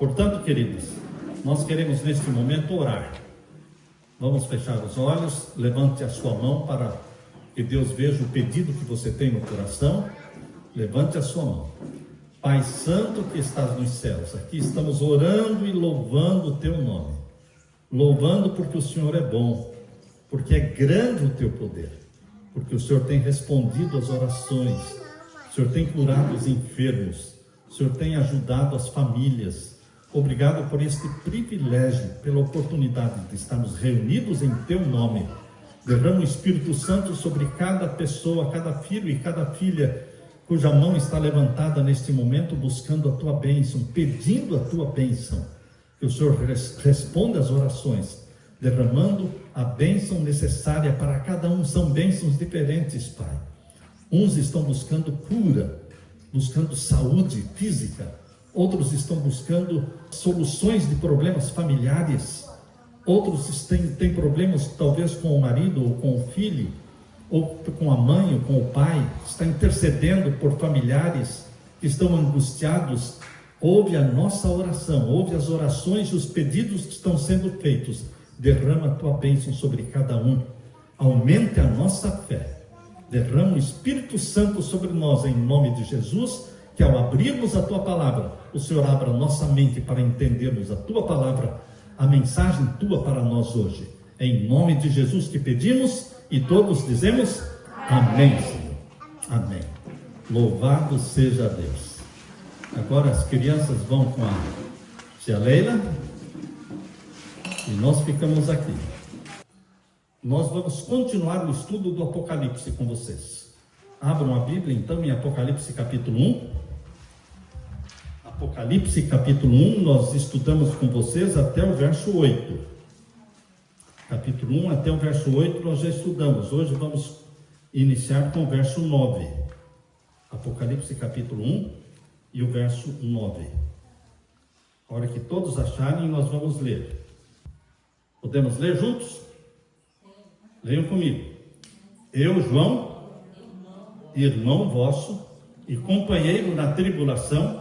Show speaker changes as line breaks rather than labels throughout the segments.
Portanto, queridos, nós queremos neste momento orar. Vamos fechar os olhos, levante a sua mão para que Deus veja o pedido que você tem no coração. Levante a sua mão. Pai Santo que estás nos céus, aqui estamos orando e louvando o teu nome. Louvando porque o Senhor é bom, porque é grande o teu poder, porque o Senhor tem respondido às orações, o Senhor tem curado os enfermos, o Senhor tem ajudado as famílias. Obrigado por este privilégio, pela oportunidade de estarmos reunidos em teu nome. Derrama o Espírito Santo sobre cada pessoa, cada filho e cada filha cuja mão está levantada neste momento, buscando a tua bênção, pedindo a tua bênção. Que o Senhor responda às orações, derramando a bênção necessária para cada um. São bênçãos diferentes, Pai. Uns estão buscando cura, buscando saúde física. Outros estão buscando soluções de problemas familiares. Outros têm problemas talvez com o marido ou com o filho, ou com a mãe ou com o pai. Está intercedendo por familiares que estão angustiados. Ouve a nossa oração, ouve as orações e os pedidos que estão sendo feitos. Derrama a tua bênção sobre cada um. Aumente a nossa fé. Derrama o Espírito Santo sobre nós em nome de Jesus. Que ao abrirmos a tua palavra, o Senhor abra nossa mente para entendermos a tua palavra, a mensagem tua para nós hoje. Em nome de Jesus que pedimos e todos dizemos amém, Senhor. Amém. Louvado seja Deus. Agora as crianças vão com a tia Leila e nós ficamos aqui. Nós vamos continuar o estudo do Apocalipse com vocês. Abram a Bíblia então em Apocalipse capítulo 1. Apocalipse capítulo 1, nós estudamos com vocês até o verso 8. Capítulo 1 até o verso 8 nós já estudamos. Hoje vamos iniciar com o verso 9. Apocalipse capítulo 1 e o verso 9. A hora que todos acharem, nós vamos ler. Podemos ler juntos? Leiam comigo. Eu, João, irmão vosso e companheiro na tribulação,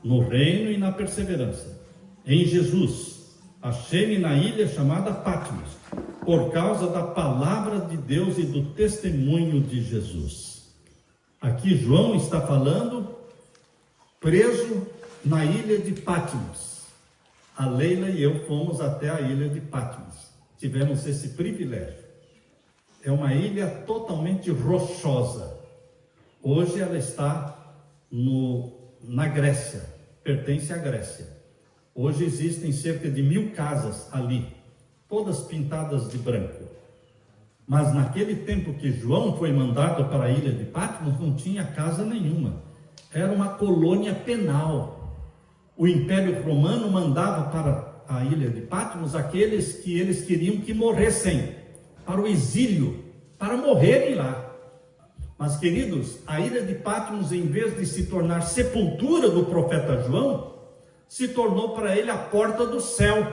no reino e na perseverança, em Jesus, achei-me na ilha chamada Patmos, por causa da palavra de Deus e do testemunho de Jesus. Aqui João está falando, preso na ilha de Patmos. A Leila e eu fomos até a ilha de Patmos, tivemos esse privilégio. É uma ilha totalmente rochosa. Hoje ela está na Grécia, pertence à Grécia. Hoje existem cerca de 1000 casas ali, todas pintadas de branco. Mas naquele tempo que João foi mandado para a ilha de Patmos, não tinha casa nenhuma. Era uma colônia penal. O Império Romano mandava para a ilha de Patmos aqueles que eles queriam que morressem, para o exílio, para morrerem lá. Mas, queridos, a ilha de Patmos, em vez de se tornar sepultura do profeta João, se tornou para ele a porta do céu.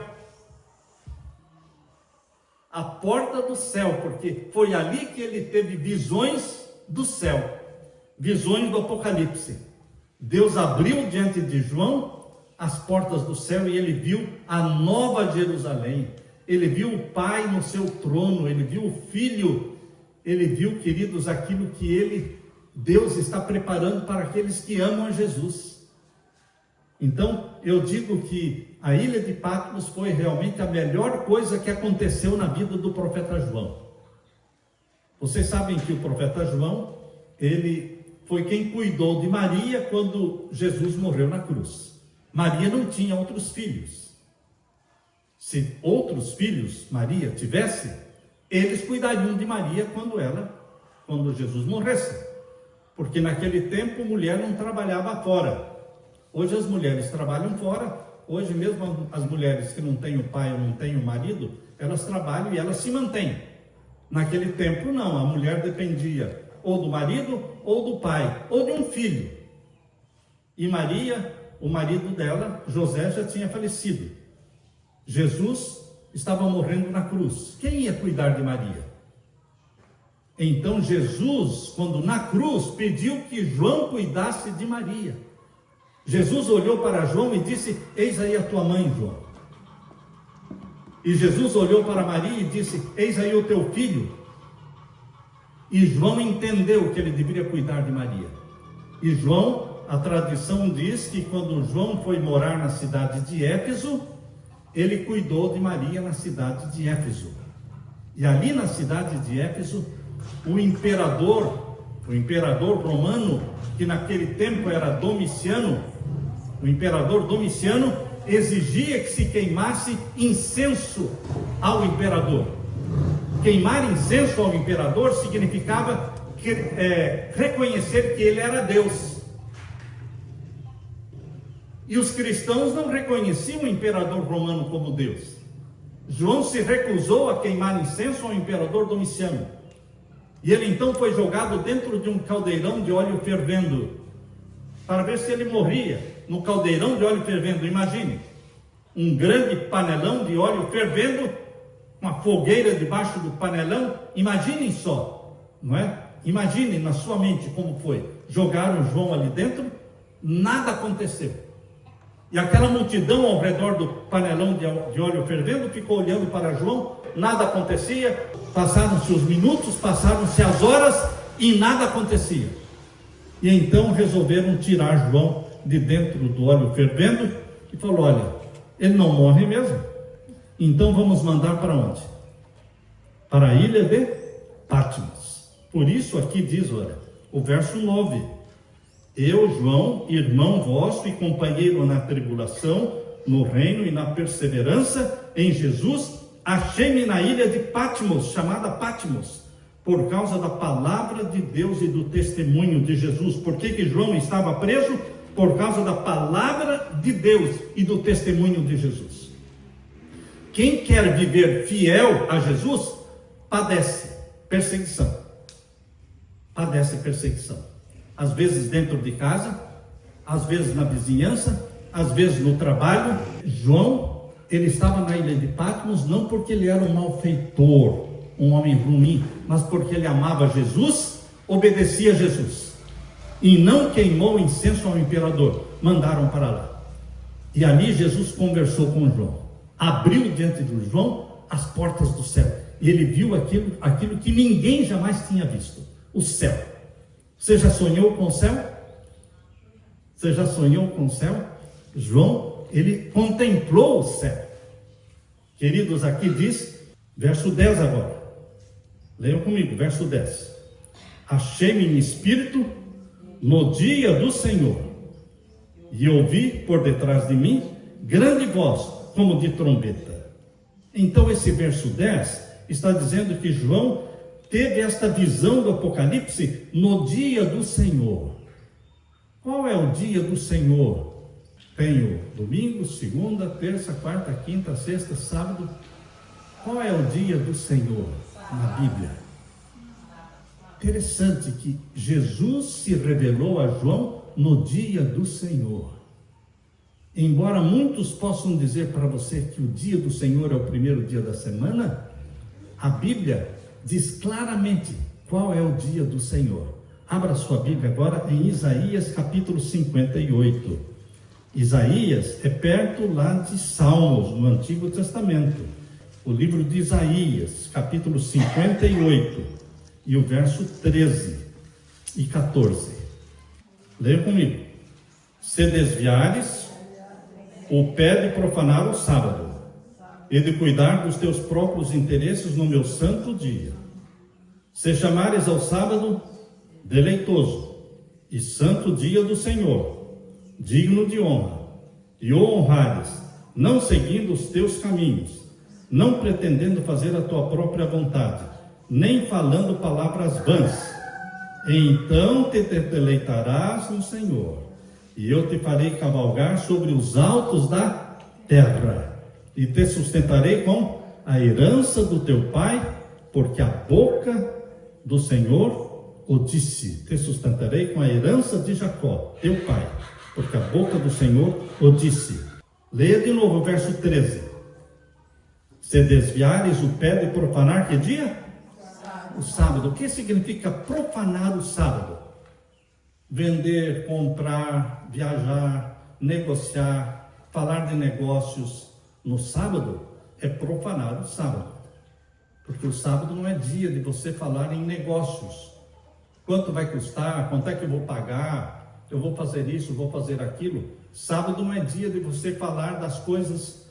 A porta do céu, porque foi ali que ele teve visões do céu, visões do Apocalipse. Deus abriu diante de João as portas do céu e ele viu a nova Jerusalém. Ele viu o Pai no seu trono, ele viu o Filho. Ele viu, queridos, aquilo que Deus está preparando para aqueles que amam a Jesus. Então, eu digo que a ilha de Patmos foi realmente a melhor coisa que aconteceu na vida do profeta João. Vocês sabem que o profeta João, ele foi quem cuidou de Maria quando Jesus morreu na cruz. Maria não tinha outros filhos. Se outros filhos Maria tivesse, eles cuidariam de Maria quando Jesus morresse, porque naquele tempo mulher não trabalhava fora. Hoje as mulheres trabalham fora. Hoje mesmo as mulheres que não têm o pai ou não têm o marido, elas trabalham e elas se mantêm. Naquele tempo não, a mulher dependia ou do marido ou do pai ou de um filho. E Maria, o marido dela, José, já tinha falecido. Jesus estava morrendo na cruz. Quem ia cuidar de Maria? Então Jesus, quando na cruz, pediu que João cuidasse de Maria. Jesus olhou para João e disse: eis aí a tua mãe, João. E Jesus olhou para Maria e disse: eis aí o teu filho. E João entendeu que ele deveria cuidar de Maria. E João, a tradição diz que quando João foi morar na cidade de Éfeso, ele cuidou de Maria na cidade de Éfeso. E ali na cidade de Éfeso, o imperador romano, que naquele tempo era Domiciano, o imperador Domiciano exigia que se queimasse incenso ao imperador. Queimar incenso ao imperador significava reconhecer que ele era Deus. E os cristãos não reconheciam o imperador romano como Deus. João se recusou a queimar incenso ao imperador Domiciano. E ele então foi jogado dentro de um caldeirão de óleo fervendo, para ver se ele morria no caldeirão de óleo fervendo. Imagine, um grande panelão de óleo fervendo, uma fogueira debaixo do panelão. Imaginem só, não é? Imagine na sua mente como foi. Jogaram João ali dentro, nada aconteceu. E aquela multidão ao redor do panelão de óleo fervendo ficou olhando para João, nada acontecia. Passaram-se os minutos, passaram-se as horas e nada acontecia. E então resolveram tirar João de dentro do óleo fervendo e falou: olha, ele não morre mesmo, então vamos mandar para onde? Para a ilha de Patmos. Por isso aqui diz, olha, o verso 9: eu, João, irmão vosso e companheiro na tribulação, no reino e na perseverança em Jesus, achei-me na ilha de Patmos, chamada Patmos, por causa da palavra de Deus e do testemunho de Jesus. Por que João estava preso? Por causa da palavra de Deus e do testemunho de Jesus. Quem quer viver fiel a Jesus, padece perseguição. Padece perseguição. Às vezes dentro de casa, às vezes na vizinhança, às vezes no trabalho. João, ele estava na ilha de Patmos não porque ele era um malfeitor, um homem ruim, mas porque ele amava Jesus, obedecia a Jesus. E não queimou incenso ao imperador, mandaram para lá. E ali Jesus conversou com João, abriu diante de João as portas do céu, e ele viu aquilo que ninguém jamais tinha visto, o céu. Você já sonhou com o céu? Você já sonhou com o céu? João, ele contemplou o céu. Queridos, aqui diz, verso 10 agora. Leiam comigo, verso 10. Achei-me em espírito no dia do Senhor, e ouvi por detrás de mim grande voz, como de trombeta. Então esse verso 10 está dizendo que João teve esta visão do Apocalipse no dia do Senhor. Qual é o dia do Senhor? Tem o domingo, segunda, terça, quarta, quinta, sexta, sábado. Qual é o dia do Senhor na Bíblia? Interessante que Jesus se revelou a João no dia do Senhor. Embora muitos possam dizer para você que o dia do Senhor é o primeiro dia da semana, a Bíblia diz claramente qual é o dia do Senhor. Abra sua Bíblia agora em Isaías capítulo 58. Isaías é perto lá de Salmos, no Antigo Testamento. O livro de Isaías, capítulo 58, e o verso 13 e 14. Leia comigo. Se desviares o pé de profanar o sábado, e de cuidar dos teus próprios interesses no meu santo dia, se chamares ao sábado deleitoso e santo dia do Senhor, digno de honra, e o honrares, não seguindo os teus caminhos, não pretendendo fazer a tua própria vontade, nem falando palavras vãs, então te deleitarás no Senhor, e eu te farei cavalgar sobre os altos da terra, e te sustentarei com a herança do teu pai, porque a boca do Senhor o disse. Te sustentarei com a herança de Jacó, teu pai, porque a boca do Senhor o disse. Leia de novo o verso 13. Se desviares o pé de profanar, que dia? O sábado. O que significa profanar o sábado? Vender, comprar, viajar, negociar, falar de negócios no sábado, é profanar o sábado. Porque o sábado não é dia de você falar em negócios. Quanto vai custar? Quanto é que eu vou pagar? Eu vou fazer isso, vou fazer aquilo. Sábado não é dia de você falar das coisas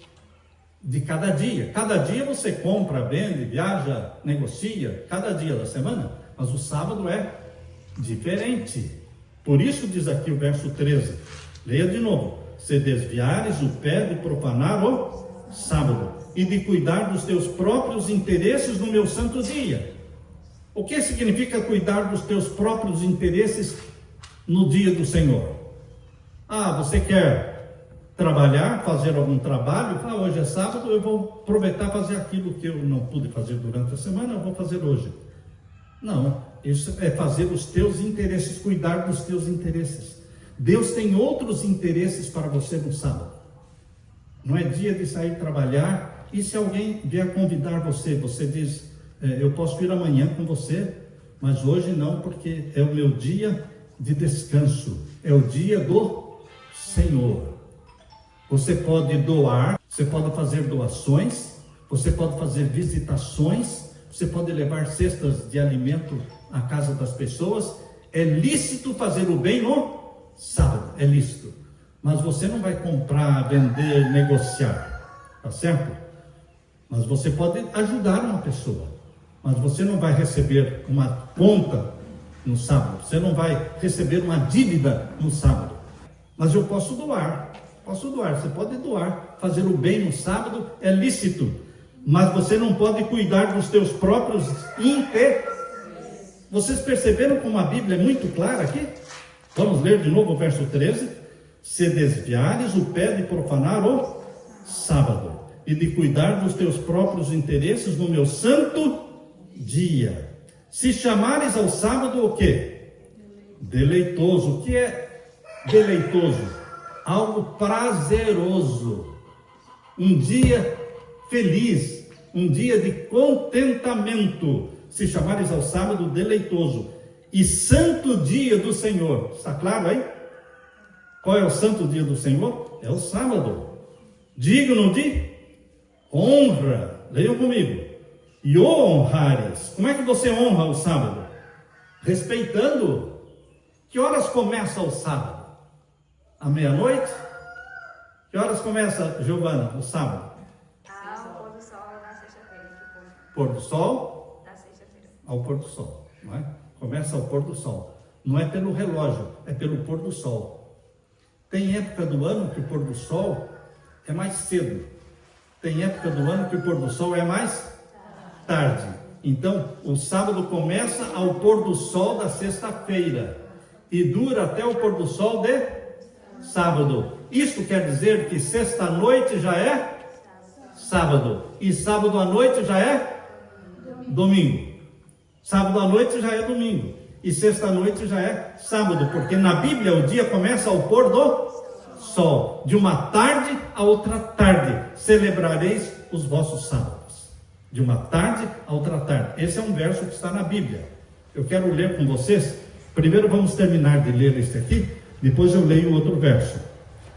de cada dia. Cada dia você compra, vende, viaja, negocia, cada dia da semana. Mas o sábado é diferente. Por isso diz aqui o verso 13. Leia de novo. Se desviares o pé de profanar o sábado e de cuidar dos teus próprios interesses no meu santo dia. O que significa cuidar dos teus próprios interesses no dia do Senhor? Você quer trabalhar, fazer algum trabalho? Hoje é sábado, eu vou aproveitar fazer aquilo que eu não pude fazer durante a semana, eu vou fazer hoje. Não, isso é fazer os teus interesses, cuidar dos teus interesses. Deus tem outros interesses para você no sábado. Não é dia de sair trabalhar. E se alguém vier convidar você, você diz, eu posso ir amanhã com você, mas hoje não, porque é o meu dia de descanso, é o dia do Senhor. Você pode doar, você pode fazer doações, você pode fazer visitações, você pode levar cestas de alimento à casa das pessoas. É lícito fazer o bem no sábado, é lícito. Mas você não vai comprar, vender, negociar, tá certo? Mas você pode ajudar uma pessoa. Mas você não vai receber uma conta no sábado. Você não vai receber uma dívida no sábado. Mas eu posso doar. Você pode doar. Fazer o bem no sábado é lícito. Mas você não pode cuidar dos teus próprios interesses. Vocês perceberam como a Bíblia é muito clara aqui? Vamos ler de novo o verso 13. Se desviares o pé de profanar o sábado e de cuidar dos teus próprios interesses no meu santo dia. Se chamares ao sábado o quê? Deleitoso. O que é deleitoso? Algo prazeroso. Um dia feliz. Um dia de contentamento. Se chamares ao sábado deleitoso. E santo dia do Senhor. Está claro aí? Qual é o santo dia do Senhor? É o sábado. Digno de honra. Leiam comigo. E o honrares. Como é que você honra o sábado? Respeitando. Que horas começa o sábado? À meia-noite? Que horas começa, Giovana, o sábado?
Ao pôr do sol na sexta-feira.
Pôr do sol?
Na sexta-feira.
Ao pôr do sol, não é? Começa ao pôr do sol. Não é pelo relógio, é pelo pôr do sol. Tem época do ano que o pôr do sol é mais cedo. Tem época do ano que o pôr do sol é mais tarde. Então, o sábado começa ao pôr do sol da sexta-feira e dura até o pôr do sol de sábado. Isso quer dizer que sexta-noite já é sábado e sábado à noite já é domingo. Sábado à noite já é domingo e sexta-noite já é sábado, porque na Bíblia o dia começa ao pôr do sol. De uma tarde a outra tarde celebrareis os vossos sábados. De uma tarde a outra tarde. Esse é um verso que está na Bíblia. Eu quero ler com vocês. Primeiro vamos terminar de ler este aqui, depois eu leio outro verso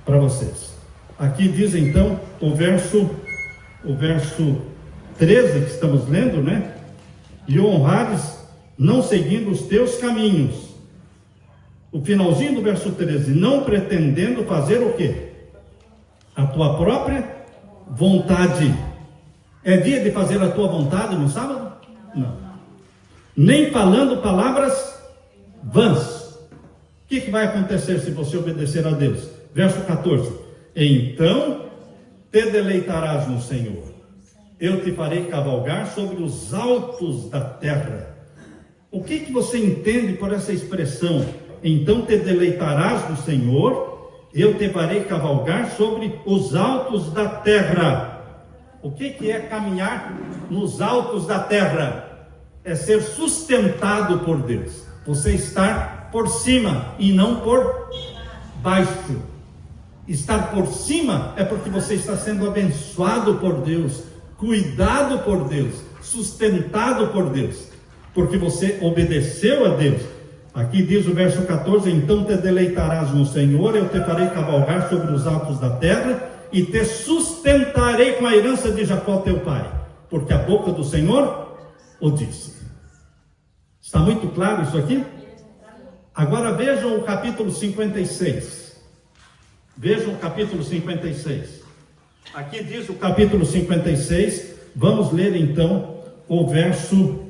para vocês. Aqui diz então o verso 13 que estamos lendo, né? E honrares não seguindo os teus caminhos. O finalzinho do verso 13, não pretendendo fazer o quê? A tua própria vontade. É dia de fazer a tua vontade no sábado? Não. Nem falando palavras vãs. O que vai acontecer se você obedecer a Deus? Verso 14. Então te deleitarás no Senhor. Eu te farei cavalgar sobre os altos da terra. O que você entende por essa expressão? Então te deleitarás no Senhor, eu te farei cavalgar sobre os altos da terra. O que é caminhar nos altos da terra? É ser sustentado por Deus. Você estar por cima e não por baixo. Estar por cima é porque você está sendo abençoado por Deus, cuidado por Deus, sustentado por Deus, porque você obedeceu a Deus. Aqui diz o verso 14: então te deleitarás no Senhor, eu te farei cavalgar sobre os altos da terra, e te sustentarei com a herança de Jacó teu pai, porque a boca do Senhor o disse. Está muito claro isso aqui? Agora vejam o capítulo 56. Vejam o capítulo 56. Aqui diz o capítulo 56. Vamos ler então o verso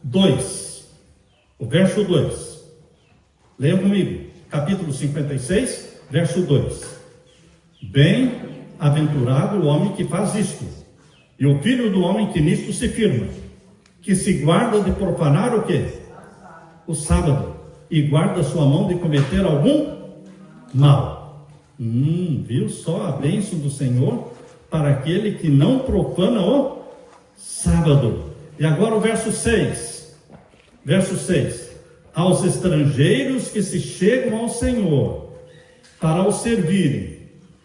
2. O verso 2. Leiam comigo. Capítulo 56, verso 2. Bem-aventurado o homem que faz isto, e o filho do homem que nisto se firma, que se guarda de profanar o quê? O sábado, e guarda sua mão de cometer algum mal. Viu só a bênção do Senhor para aquele que não profana o sábado. E agora o verso 6. Verso 6. Aos estrangeiros que se chegam ao Senhor para o servirem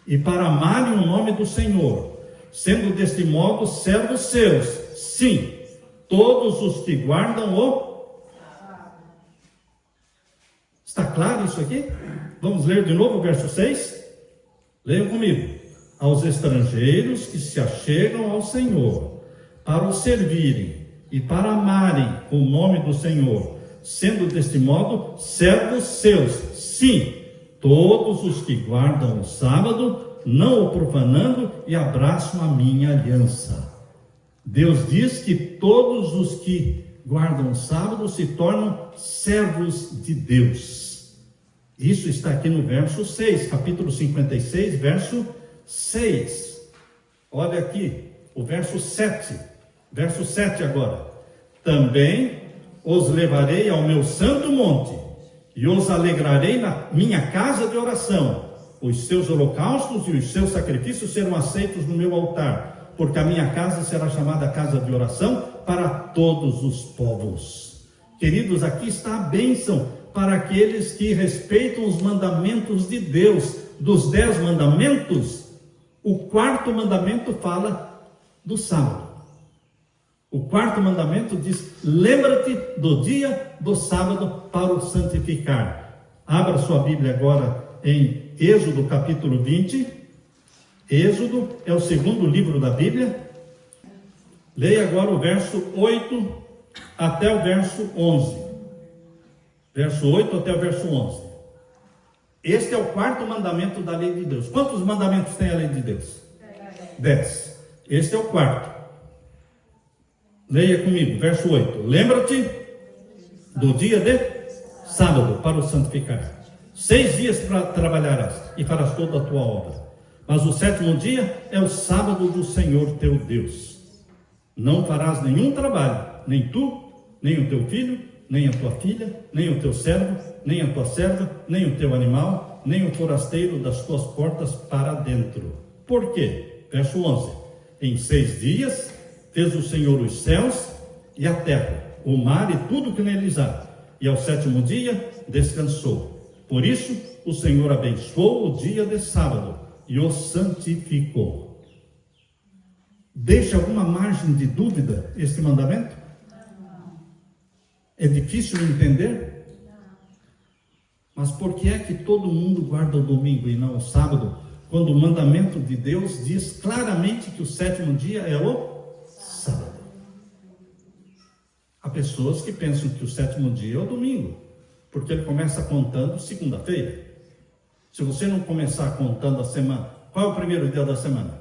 e para amarem o nome do Senhor, sendo deste modo servos seus, sim, todos os que guardam o... Está claro isso aqui? Vamos ler de novo o verso 6? Leiam comigo. Aos estrangeiros que se achegam ao Senhor para o servirem e para amarem o nome do Senhor, sendo deste modo servos seus, sim, todos os que guardam o sábado, não o profanando, e abraçam a minha aliança. Deus diz que todos os que guardam o sábado se tornam servos de Deus. Isso está aqui no verso 6, capítulo 56, verso 6. Olha aqui, o verso 7. Verso 7 agora. Também os levarei ao meu santo monte, e os alegrarei na minha casa de oração. Os seus holocaustos e os seus sacrifícios serão aceitos no meu altar, porque a minha casa será chamada casa de oração para todos os povos. Queridos, aqui está a bênção para aqueles que respeitam os mandamentos de Deus. Dos 10 mandamentos, o 4º mandamento fala do sábado. O 4º mandamento diz: lembra-te do dia do sábado para o santificar. Abra sua Bíblia agora em Êxodo capítulo 20. Êxodo é o 2º livro da Bíblia. Leia agora o verso 8 até o verso 11. Verso 8 até o verso 11. Este é o 4º mandamento da lei de Deus. Quantos mandamentos tem a lei de Deus? 10. Este é o 4º. Leia comigo, verso 8. Lembra-te do dia de sábado para o santificar. 6 dias trabalharás e farás toda a tua obra. Mas o 7º dia é o sábado do Senhor teu Deus. Não farás nenhum trabalho, nem tu, nem o teu filho, nem a tua filha, nem o teu servo, nem a tua serva, nem o teu animal, nem o forasteiro das tuas portas para dentro. Por quê? Verso 11. Em 6 dias fez o Senhor os céus e a terra, o mar e tudo que neles há, e ao 7º dia descansou. Por isso o Senhor abençoou o dia de sábado e o santificou. Deixa alguma margem de dúvida este mandamento? É difícil entender? Mas por que é que todo mundo guarda o domingo e não o sábado, quando o mandamento de Deus diz claramente que o 7º dia é o sábado? Há pessoas que pensam que o 7º dia é o domingo, porque ele começa contando segunda-feira. Se você não começar contando a semana, qual é o primeiro dia da semana?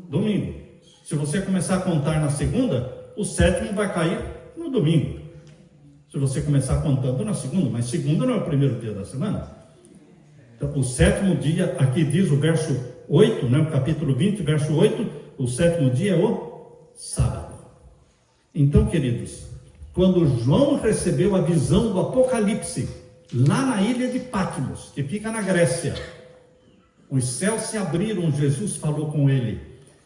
Domingo. Se você começar a contar na segunda, o 7º vai cair no domingo. Se você começar contando na segunda, mas segunda não é o primeiro dia da semana. Então, o 7º dia, aqui diz o verso 8, né, o capítulo 20, verso 8, o 7º dia é o sábado. Então, queridos, quando João recebeu a visão do Apocalipse, lá na ilha de Patmos, que fica na Grécia, os céus se abriram, Jesus falou com ele,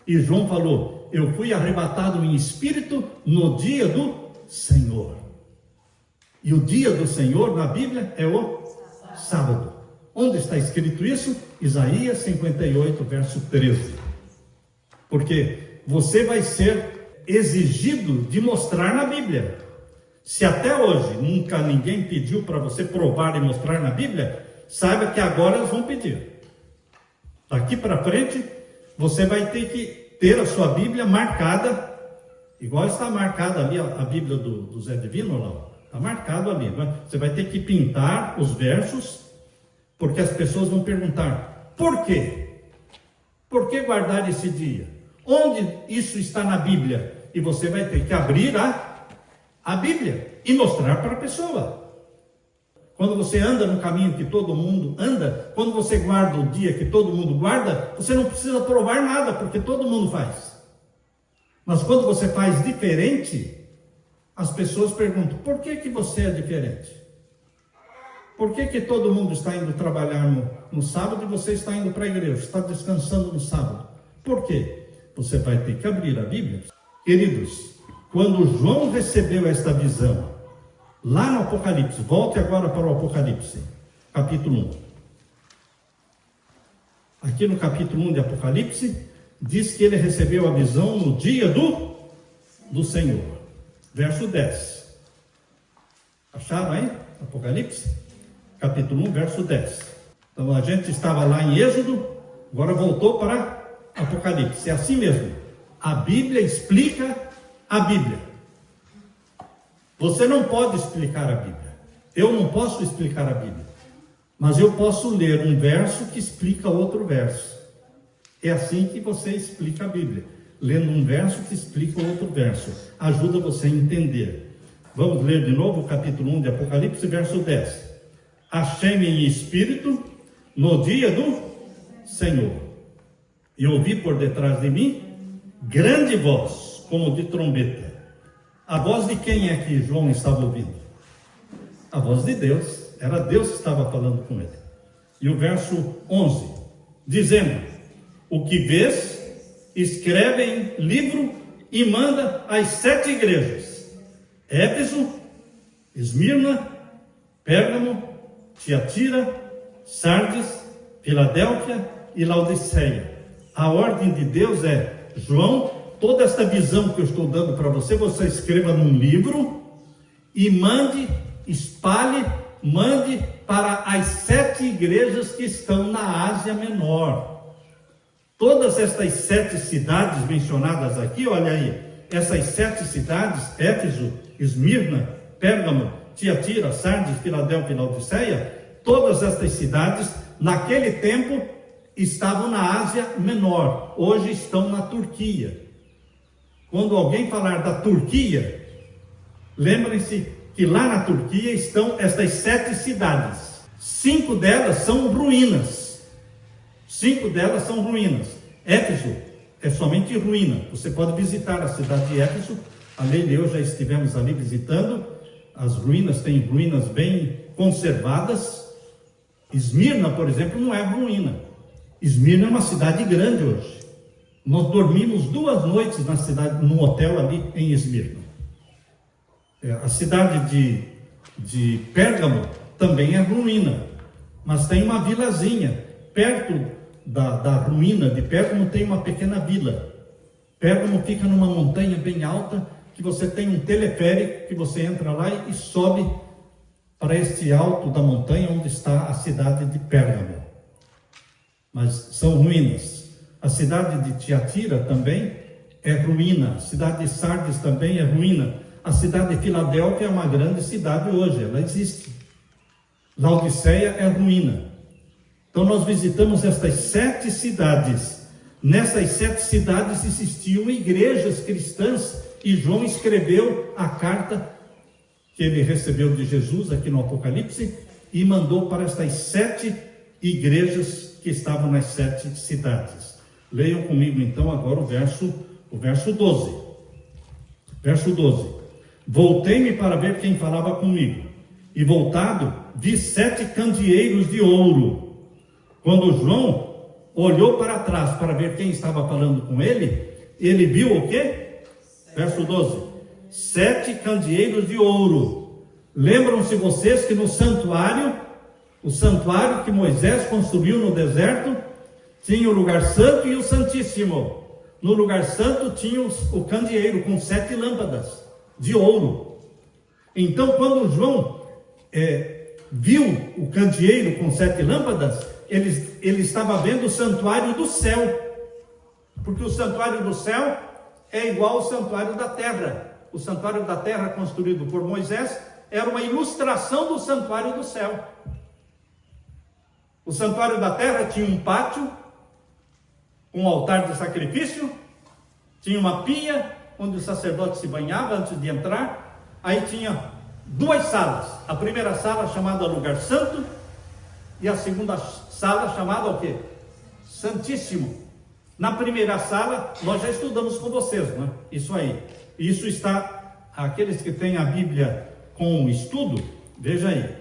e João falou: eu fui arrebatado em espírito no dia do Senhor. E o dia do Senhor na Bíblia é o sábado. Onde está escrito isso? Isaías 58, verso 13. Porque você vai ser exigido de mostrar na Bíblia Se até hoje nunca ninguém pediu para você provar e mostrar na Bíblia, saiba que agora eles vão pedir. Daqui para frente, você vai ter que ter a sua Bíblia marcada, igual está marcada ali a Bíblia do Zé Divino lá. Está marcado ali. Você vai ter que pintar os versos, porque as pessoas vão perguntar, por quê? Por que guardar esse dia? Onde isso está na Bíblia? E você vai ter que abrir a Bíblia e mostrar para a pessoa. Quando você anda no caminho que todo mundo anda, quando você guarda o dia que todo mundo guarda, você não precisa provar nada, porque todo mundo faz. Mas quando você faz diferente, as pessoas perguntam, por que você é diferente? Por que todo mundo está indo trabalhar no sábado e você está indo para a igreja, está descansando no sábado? Por quê? Você vai ter que abrir a Bíblia. Queridos, quando João recebeu esta visão, lá no Apocalipse, volte agora para o Apocalipse, capítulo 1. Aqui no capítulo 1 de Apocalipse, diz que ele recebeu a visão no dia do Senhor. Verso 10. Acharam aí? Apocalipse, capítulo 1, verso 10. Então a gente estava lá em Êxodo, agora voltou para Apocalipse. É assim mesmo. A Bíblia explica a Bíblia. Você não pode explicar a Bíblia. Eu não posso explicar a Bíblia. Mas eu posso ler um verso que explica outro verso. É assim que você explica a Bíblia. Lendo um verso que explica outro verso. Ajuda você a entender. Vamos ler de novo o capítulo 1 de Apocalipse, verso 10. Achei-me em espírito no dia do Senhor. E ouvi por detrás de mim grande voz, como de trombeta. A voz de quem é que João estava ouvindo? A voz de Deus. Era Deus que estava falando com ele. E o verso 11, dizendo, o que vês, escreve em livro e manda às 7 igrejas. Éfeso, Esmirna, Pérgamo, Tiatira, Sardes, Filadélfia e Laodiceia. A ordem de Deus é, João, toda esta visão que eu estou dando para você, você escreva num livro e mande, espalhe, mande para as 7 igrejas que estão na Ásia Menor. Todas estas 7 cidades mencionadas aqui, olha aí, essas 7 cidades, Éfeso, Esmirna, Pérgamo, Tiatira, Sardes, Filadélfia e Laodiceia, todas estas cidades, naquele tempo, estavam na Ásia Menor, hoje estão na Turquia. Quando alguém falar da Turquia, lembrem-se que lá na Turquia estão estas 7 cidades. 5 delas são ruínas. 5 delas são ruínas. Éfeso é somente ruína. Você pode visitar a cidade de Éfeso. A lei e eu já estivemos ali visitando. As ruínas têm ruínas bem conservadas. Esmirna, por exemplo, não é ruína. Esmirna é uma cidade grande hoje. Nós dormimos 2 noites na cidade, num hotel ali em Esmirna. A cidade de Pérgamo também é ruína, mas tem uma vilazinha. Perto da ruína de Pérgamo tem uma pequena vila. Pérgamo fica numa montanha bem alta, que você tem um teleférico, que você entra lá e sobe para este alto da montanha onde está a cidade de Pérgamo. Mas são ruínas. A cidade de Tiatira também é ruína. A cidade de Sardes também é ruína. A cidade de Filadélfia é uma grande cidade hoje, ela existe. Laodiceia é ruína. Então nós visitamos estas 7 cidades. Nessas 7 cidades existiam igrejas cristãs e João escreveu a carta que ele recebeu de Jesus aqui no Apocalipse e mandou para estas 7 igrejas que estavam nas 7 cidades. Leiam comigo então agora o verso 12. Verso 12. Voltei-me para ver quem falava comigo, e voltado, vi 7 candeeiros de ouro. Quando João olhou para trás para ver quem estava falando com ele, ele viu o quê? Verso 12. 7 candeeiros de ouro. Lembram-se vocês que no santuário, o santuário que Moisés construiu no deserto, tinha o lugar santo e o santíssimo. No lugar santo tinha o candeeiro com 7 lâmpadas de ouro. Então, quando João viu o candeeiro com 7 lâmpadas, ele estava vendo o santuário do céu, porque o santuário do céu é igual ao santuário da terra. O santuário da terra, construído por Moisés, era uma ilustração do santuário do céu. O santuário da terra tinha um pátio, um altar de sacrifício, tinha uma pia onde o sacerdote se banhava antes de entrar. Aí tinha 2 salas. A primeira sala chamada Lugar Santo e a segunda sala chamada o quê? Santíssimo. Na primeira sala, nós já estudamos com vocês, né? Isso aí. Isso está, aqueles que têm a Bíblia com estudo, veja aí.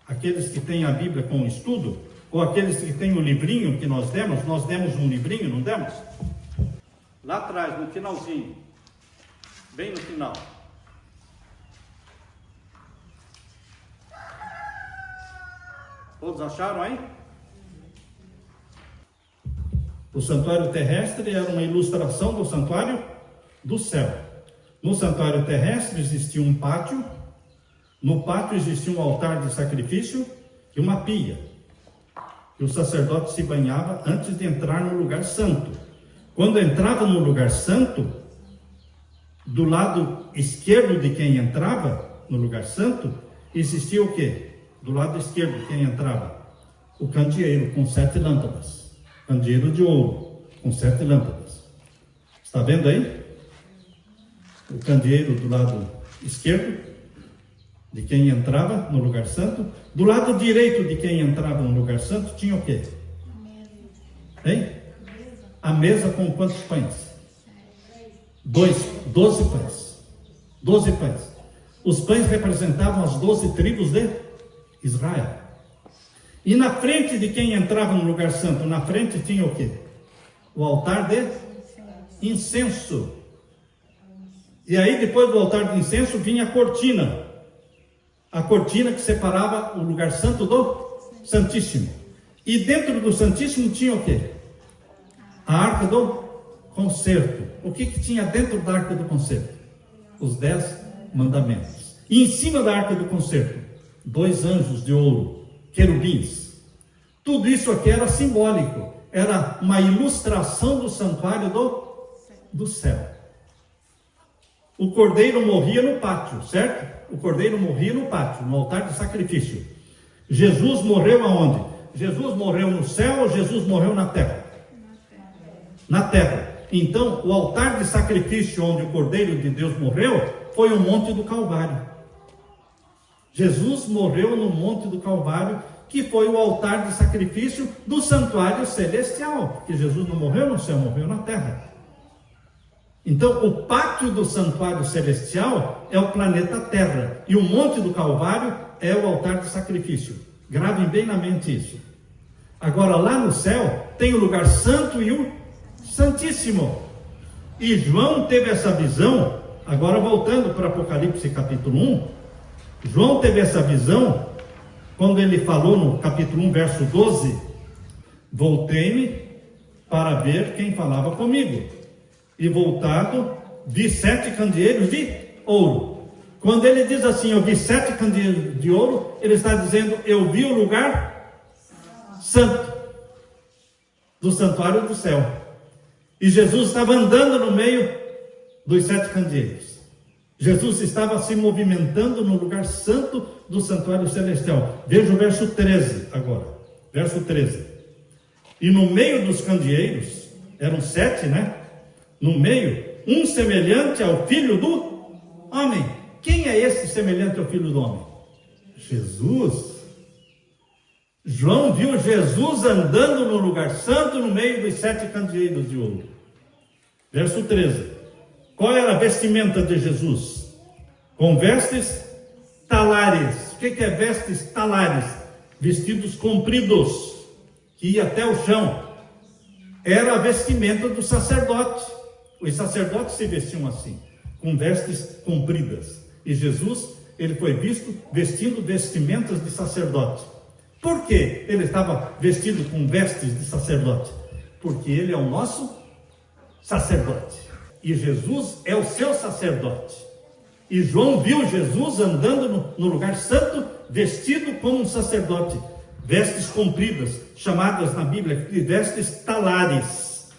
Aqueles que têm a Bíblia com estudo, ou aqueles que têm o livrinho que nós demos um livrinho, não demos? Lá atrás, no finalzinho, bem no final. Todos acharam aí? O santuário terrestre era uma ilustração do santuário do céu. No santuário terrestre existia um pátio, no pátio existia um altar de sacrifício e uma pia, que o sacerdote se banhava antes de entrar no lugar santo. Quando entrava no lugar santo, do lado esquerdo de quem entrava no lugar santo, existia o quê? Do lado esquerdo de quem entrava? O candeeiro com 7 lâmpadas. Candeeiro de ouro com 7 lâmpadas. Está vendo aí? O candeeiro do lado esquerdo de quem entrava no lugar santo. Do lado direito de quem entrava no lugar santo tinha o quê? Hein? A mesa com quantos pães? 12 pães. 12 pães. Os pães representavam as 12 tribos de Israel. E na frente de quem entrava no lugar santo, na frente tinha o quê? O altar de incenso. E aí depois do altar de incenso vinha a cortina. A cortina que separava o lugar santo do Santíssimo. E dentro do Santíssimo tinha o quê? A arca do concerto. O que tinha dentro da arca do concerto? Os 10 mandamentos. E em cima da arca do concerto, 2 anjos de ouro, querubins. Tudo isso aqui era simbólico. Era uma ilustração do santuário do céu. O cordeiro morria no pátio, certo? O cordeiro morria no pátio, no altar de sacrifício. Jesus morreu aonde? Jesus morreu no céu ou Jesus morreu na terra? Na terra. Então, o altar de sacrifício onde o Cordeiro de Deus morreu foi o Monte do Calvário. Jesus morreu no Monte do Calvário, que foi o altar de sacrifício do santuário celestial, porque Jesus não morreu no céu, morreu na terra. Então, o pátio do santuário celestial é o planeta Terra, e o Monte do Calvário é o altar de sacrifício. Gravem bem na mente isso. Agora, lá no céu, tem o lugar santo e o Santíssimo. E João teve essa visão, agora voltando para Apocalipse capítulo 1, João teve essa visão, quando ele falou no capítulo 1, verso 12, voltei-me para ver quem falava comigo. E voltado, vi 7 candeeiros de ouro. Quando ele diz assim, eu vi 7 candeeiros de ouro, ele está dizendo, eu vi o lugar santo do santuário do céu. E Jesus estava andando no meio dos 7 candeeiros. Jesus estava se movimentando no lugar santo do santuário celestial. Veja o verso 13 agora. Verso 13. E no meio dos candeeiros, eram 7, né? No meio, um semelhante ao Filho do Homem. Quem é esse semelhante ao Filho do Homem? Jesus. João viu Jesus andando no lugar santo no meio dos 7 candeeiros de ouro. Verso 13. Qual era a vestimenta de Jesus? Com vestes talares. O que é vestes talares? Vestidos compridos, que ia até o chão. Era a vestimenta do sacerdote. Os sacerdotes se vestiam assim, com vestes compridas. E Jesus, ele foi visto vestindo vestimentas de sacerdote. Por que ele estava vestido com vestes de sacerdote? Porque ele é o nosso sacerdote. E Jesus é o seu sacerdote. E João viu Jesus andando no lugar santo, vestido como um sacerdote, vestes compridas, chamadas na Bíblia de vestes talares,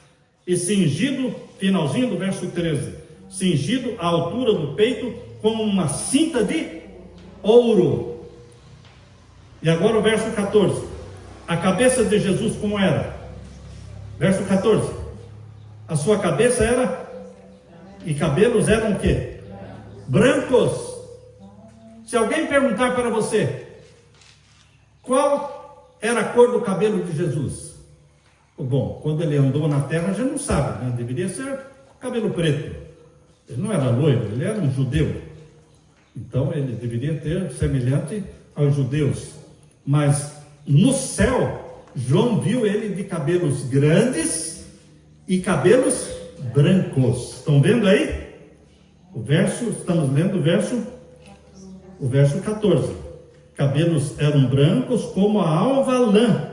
e cingido, finalzinho do verso 13, cingido à altura do peito com uma cinta de ouro. E agora o verso 14, a cabeça de Jesus como era? Verso 14, a sua cabeça era, e cabelos eram o quê? Brancos. Se alguém perguntar para você, qual era a cor do cabelo de Jesus? Bom, quando ele andou na terra, a gente não sabe, né? Deveria ser cabelo preto. Ele não era loiro, ele era um judeu. Então ele deveria ter semelhante aos judeus. Mas no céu, João viu ele de cabelos grandes e cabelos brancos. Estão vendo aí? Estamos lendo o verso 14. Cabelos eram brancos como a alva lã,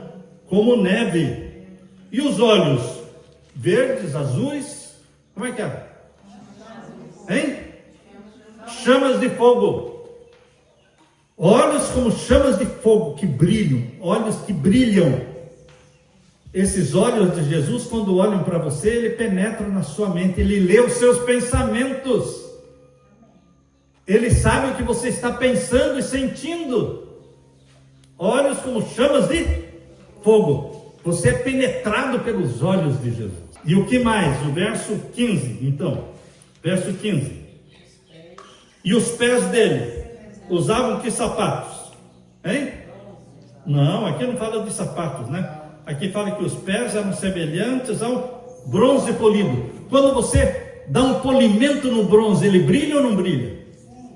como neve. E os olhos verdes, azuis, como é que é? Hein? Chamas de fogo. Olhos como chamas de fogo que brilham, olhos que brilham. Esses olhos de Jesus, quando olham para você, ele penetra na sua mente, ele lê os seus pensamentos. Ele sabe o que você está pensando e sentindo. Olhos como chamas de fogo. Você é penetrado pelos olhos de Jesus. E o que mais? O verso 15, então. Verso 15. E os pés dele usavam que sapatos? Hein? Não, aqui não fala de sapatos, né? Aqui fala que os pés eram semelhantes ao bronze polido. Quando você dá um polimento no bronze, ele brilha ou não brilha?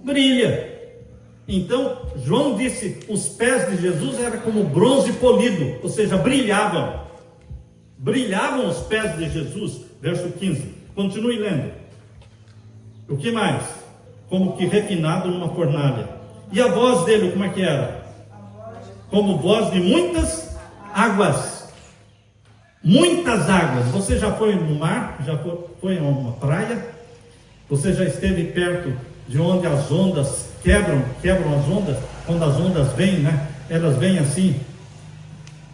Brilha. Então, João disse, os pés de Jesus eram como bronze polido, ou seja, brilhavam. Brilhavam os pés de Jesus, verso 15. Continue lendo. O que mais? Como que refinado numa fornalha. E a voz dele, como é que era? Como voz de muitas águas. Muitas águas. Você já foi no mar? Já foi a uma praia? Você já esteve perto de onde as ondas quebram as ondas? Quando as ondas vêm, né? Elas vêm assim,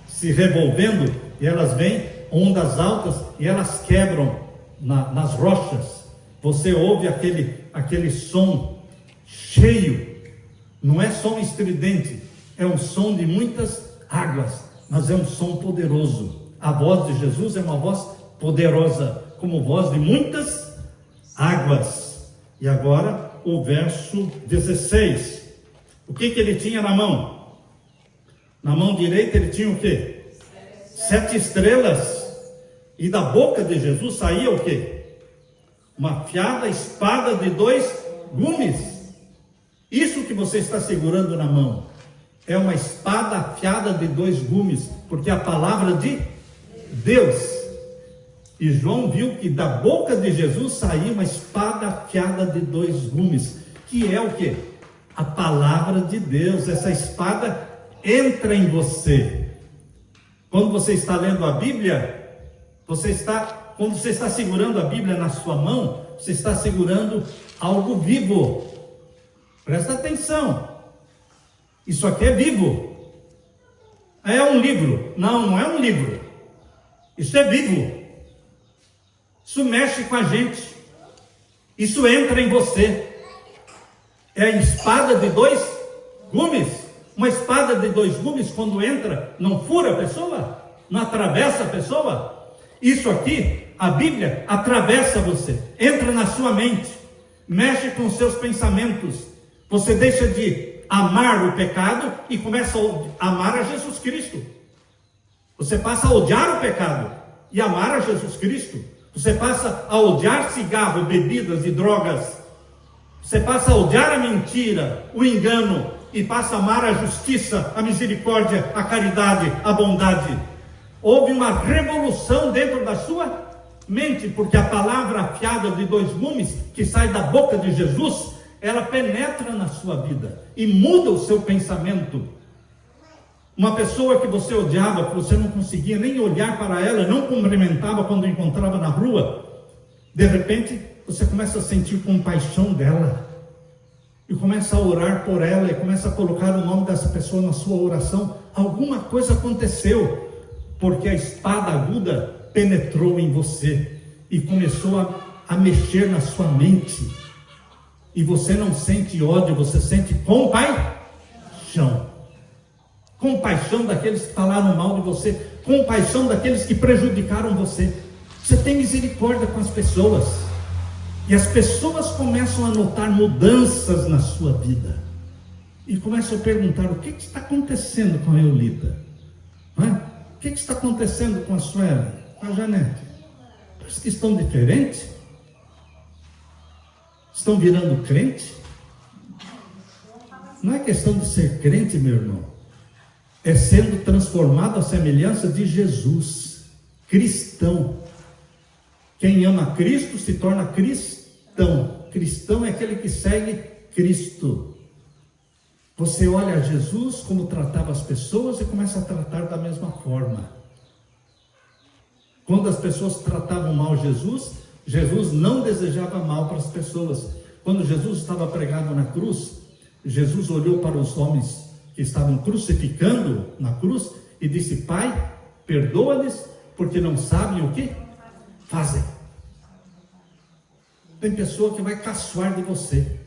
se revolvendo, e elas vêm, ondas altas, e elas quebram nas rochas. Você ouve aquele som cheio, não é som estridente, é um som de muitas águas, mas é um som poderoso. A voz de Jesus é uma voz poderosa, como voz de muitas águas. E agora o verso 16. O que ele tinha na mão? Na mão direita ele tinha o quê? 7 estrelas. E da boca de Jesus saía o quê? Uma afiada espada de 2 gumes. Isso que você está segurando na mão é uma espada afiada de 2 gumes, porque é a palavra de Deus. E João viu que da boca de Jesus saía uma espada afiada de 2 gumes, que é o quê? A palavra de Deus. Essa espada entra em você. Quando você está lendo a Bíblia, quando você está segurando a Bíblia na sua mão, você está segurando algo vivo. Presta atenção. Isso aqui é vivo. É um livro? Não, não é um livro. Isso é vivo. Isso mexe com a gente. Isso entra em você. É a espada de 2 gumes. Uma espada de 2 gumes, quando entra, não fura a pessoa? Não atravessa a pessoa? Isso aqui, a Bíblia, atravessa você. Entra na sua mente. Mexe com os seus pensamentos. Você deixa de amar o pecado e começa a amar a Jesus Cristo. Você passa a odiar o pecado e amar a Jesus Cristo. Você passa a odiar cigarro, bebidas e drogas. Você passa a odiar a mentira, o engano, e passa a amar a justiça, a misericórdia, a caridade, a bondade. Houve uma revolução dentro da sua mente, porque a palavra afiada de 2 gumes, que sai da boca de Jesus, ela penetra na sua vida e muda o seu pensamento. Uma pessoa que você odiava, que você não conseguia nem olhar para ela, não cumprimentava quando encontrava na rua, de repente você começa a sentir compaixão dela. e começa a orar por ela, e começa a colocar o nome dessa pessoa na sua oração, alguma coisa aconteceu, porque a espada aguda penetrou em você e começou a mexer na sua mente, e você não sente ódio, você sente compaixão. Compaixão daqueles que falaram mal de você, compaixão daqueles que prejudicaram você. Você tem misericórdia com as pessoas, e as pessoas começam a notar mudanças na sua vida, e começam a perguntar: o que está acontecendo com a Eulita? O que está acontecendo com a Sueli, com a Janete? Parece que estão diferentes, estão virando crente. Não é questão de ser crente, meu irmão, é sendo transformado à semelhança de Jesus, cristão. Quem ama Cristo se torna cristão. Cristão é aquele que segue Cristo. Você olha a Jesus como tratava as pessoas e começa a tratar da mesma forma. Quando as pessoas tratavam mal Jesus, Jesus não desejava mal para as pessoas. Quando Jesus estava pregado na cruz, Jesus olhou para os homens que estavam crucificando na cruz e disse: Pai, perdoa-lhes, porque não sabem o que fazem. Tem pessoa que vai caçoar de você.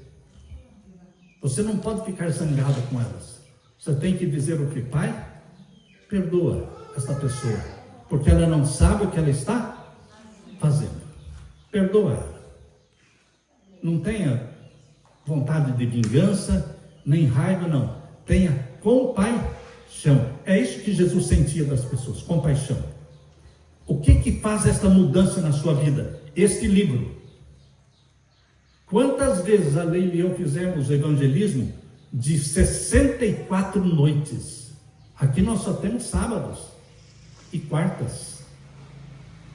Você não pode ficar zangado com elas. Você tem que dizer o que? Pai, perdoa esta pessoa, porque ela não sabe o que ela está fazendo. Perdoa ela. Não tenha vontade de vingança, nem raiva, não. Tenha compaixão. É isso que Jesus sentia das pessoas, compaixão. O que faz esta mudança na sua vida? Este livro. Quantas vezes a Leila e eu fizemos evangelismo de 64 noites? Aqui nós só temos sábados e quartas,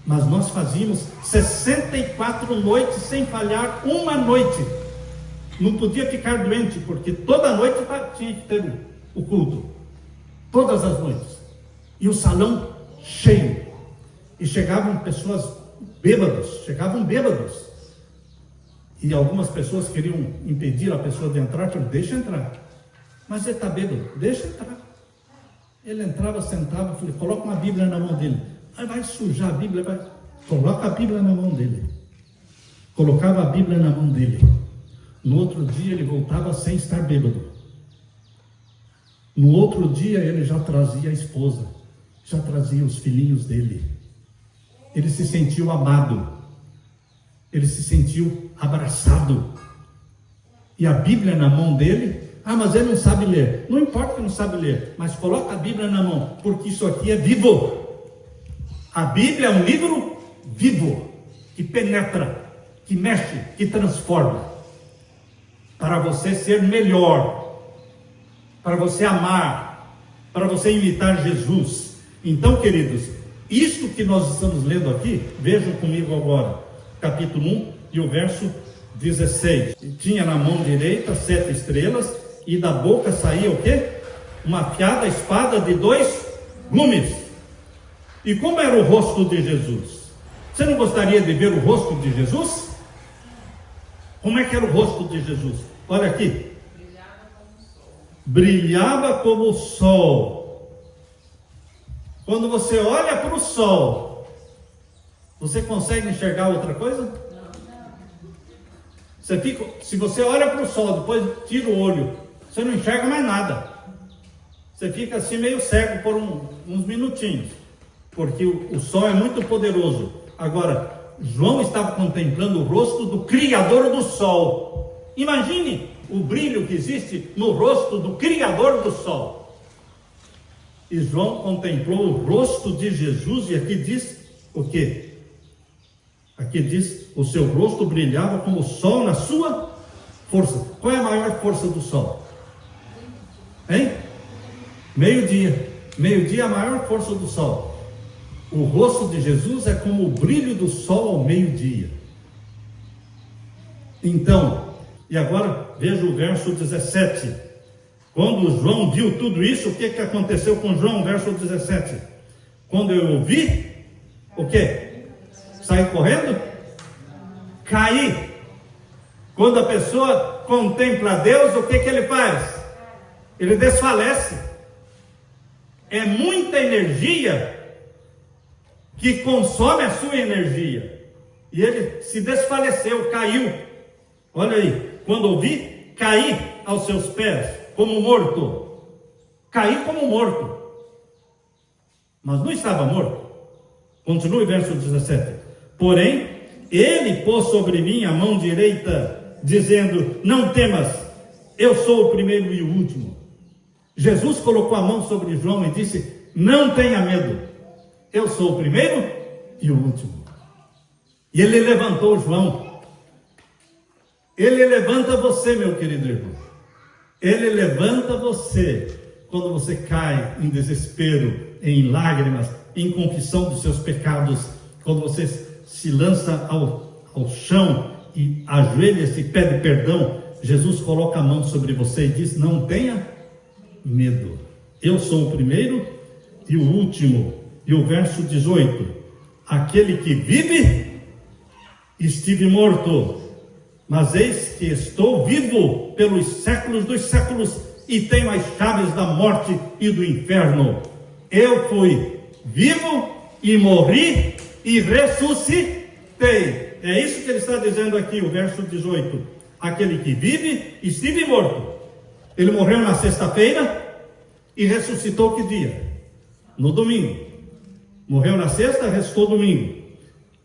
mas nós fazíamos 64 noites sem falhar uma noite. Não podia ficar doente, porque toda noite tinha que ter o culto, todas as noites, e o salão cheio, e chegavam pessoas bêbadas, e algumas pessoas queriam impedir a pessoa de entrar. Falaram: deixa entrar. Mas ele está bêbado, deixa entrar. Ele entrava, sentava, falei: coloca uma Bíblia na mão dele. Aí vai sujar a Bíblia, coloca a Bíblia na mão dele. Colocava a Bíblia na mão dele. No outro dia ele voltava sem estar bêbado. No outro dia ele já trazia a esposa, já trazia os filhinhos dele. Ele se sentiu amado, ele se sentiu abraçado. E a Bíblia na mão dele. Mas ele não sabe ler. Não importa que não sabe ler, mas coloca a Bíblia na mão, porque isso aqui é vivo. A Bíblia é um livro vivo, que penetra, que mexe, que transforma, para você ser melhor, para você amar, para você imitar Jesus. Então, queridos, isto que nós estamos lendo aqui, vejam comigo agora, capítulo 1 e o verso 16. Tinha na mão direita 7 estrelas, e da boca saía o quê? Uma afiada espada de 2 gumes. E como era o rosto de Jesus? Você não gostaria de ver o rosto de Jesus? Como é que era o rosto de Jesus? Olha aqui. Brilhava como o sol. Quando você olha para o sol, você consegue enxergar outra coisa? Se você olha para o sol, depois tira o olho, você não enxerga mais nada. Você fica assim meio cego por uns minutinhos, porque o sol é muito poderoso. Agora, João estava contemplando o rosto do Criador do sol. Imagine o brilho que existe no rosto do Criador do sol. E João contemplou o rosto de Jesus, e aqui diz o quê? Aqui diz: o seu rosto brilhava como o sol na sua força. Qual é a maior força do sol? Hein? Meio-dia. Meio-dia é a maior força do sol. O rosto de Jesus é como o brilho do sol ao meio-dia. Então, e agora veja o verso 17. Quando João viu tudo isso, o que aconteceu com João? Verso 17. Quando eu ouvi, o que? Saí correndo? Caí. Quando a pessoa contempla Deus, o que ele faz? Ele desfalece. É muita energia que consome a sua energia. E ele se desfaleceu, caiu. Olha aí, quando ouvi, caí aos seus pés, como morto. Caí como morto. Mas não estava morto. Continue o verso 17. Porém, ele pôs sobre mim a mão direita, dizendo: não temas, eu sou o primeiro e o último. Jesus colocou a mão sobre João e disse: não tenha medo, eu sou o primeiro e o último. E ele levantou João. Ele levanta você, meu querido irmão. Ele levanta você quando você cai em desespero, em lágrimas, em confissão dos seus pecados, quando você se lança ao chão e ajoelha-se e pede perdão. Jesus coloca a mão sobre você e diz: não tenha medo, eu sou o primeiro e o último. E o verso 18: aquele que vive, estive morto, mas eis que estou vivo pelos séculos dos séculos, e tenho as chaves da morte e do inferno. Eu fui vivo e morri e ressuscitei. É isso que ele está dizendo aqui, o verso 18. Aquele que vive, estive morto. Ele morreu na sexta-feira e ressuscitou que dia? No domingo. Morreu na sexta, ressuscitou domingo.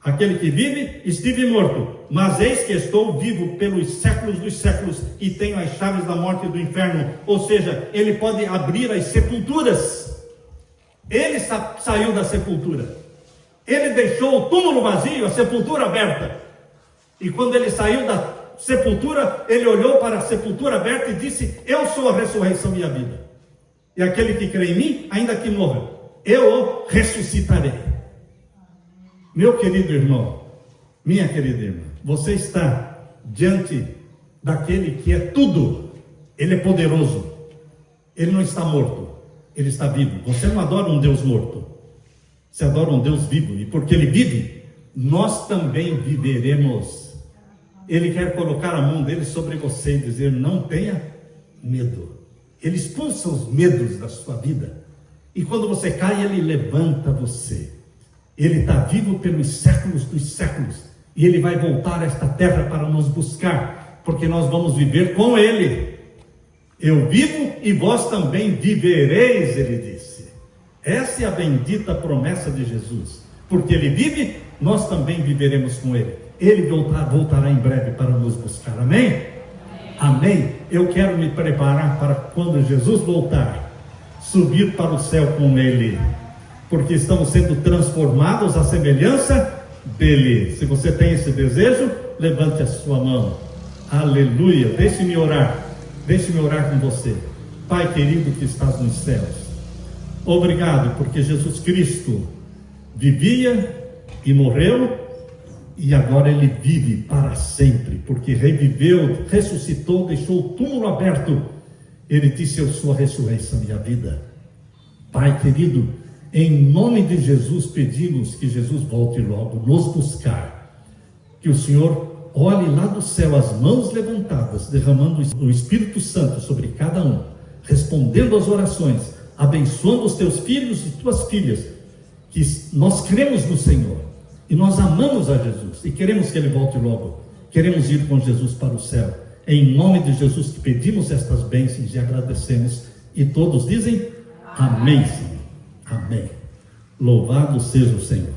Aquele que vive, estive morto, mas eis que estou vivo pelos séculos dos séculos, e tenho as chaves da morte e do inferno. Ou seja, ele pode abrir as sepulturas. Ele saiu da sepultura. Ele deixou o túmulo vazio, a sepultura aberta. E quando ele saiu da sepultura, ele olhou para a sepultura aberta e disse: eu sou a ressurreição e a vida. E aquele que crê em mim, ainda que morra, eu o ressuscitarei. Meu querido irmão, minha querida irmã, você está diante daquele que é tudo. Ele é poderoso. Ele não está morto, ele está vivo. Você não adora um Deus morto, você adora um Deus vivo. E porque ele vive, nós também viveremos. Ele quer colocar a mão dele sobre você e dizer: não tenha medo. Ele expulsa os medos da sua vida. E quando você cai, ele levanta você. Ele está vivo pelos séculos dos séculos. E ele vai voltar a esta terra para nos buscar, porque nós vamos viver com ele. Eu vivo e vós também vivereis, ele disse. Essa é a bendita promessa de Jesus. Porque ele vive, nós também viveremos com ele. Ele voltará em breve para nos buscar. Amém? Amém. Eu quero me preparar para quando Jesus voltar, subir para o céu com ele, porque estamos sendo transformados à semelhança dele. Se você tem esse desejo, levante a sua mão. Aleluia. Deixe-me orar com você. Pai querido que estás nos céus, obrigado porque Jesus Cristo vivia e morreu, e agora ele vive para sempre, porque reviveu, ressuscitou, deixou o túmulo aberto. Ele disse: eu sou a ressurreição e a vida. Pai querido, em nome de Jesus pedimos que Jesus volte logo nos buscar, que o Senhor olhe lá do céu, as mãos levantadas, derramando o Espírito Santo sobre cada um, respondendo às orações, abençoando os teus filhos e tuas filhas, que nós cremos no Senhor e nós amamos a Jesus e queremos que ele volte logo. Queremos ir com Jesus para o céu. Em nome de Jesus que pedimos estas bênçãos e agradecemos, e todos dizem amém, Senhor. Amém. Louvado seja o Senhor.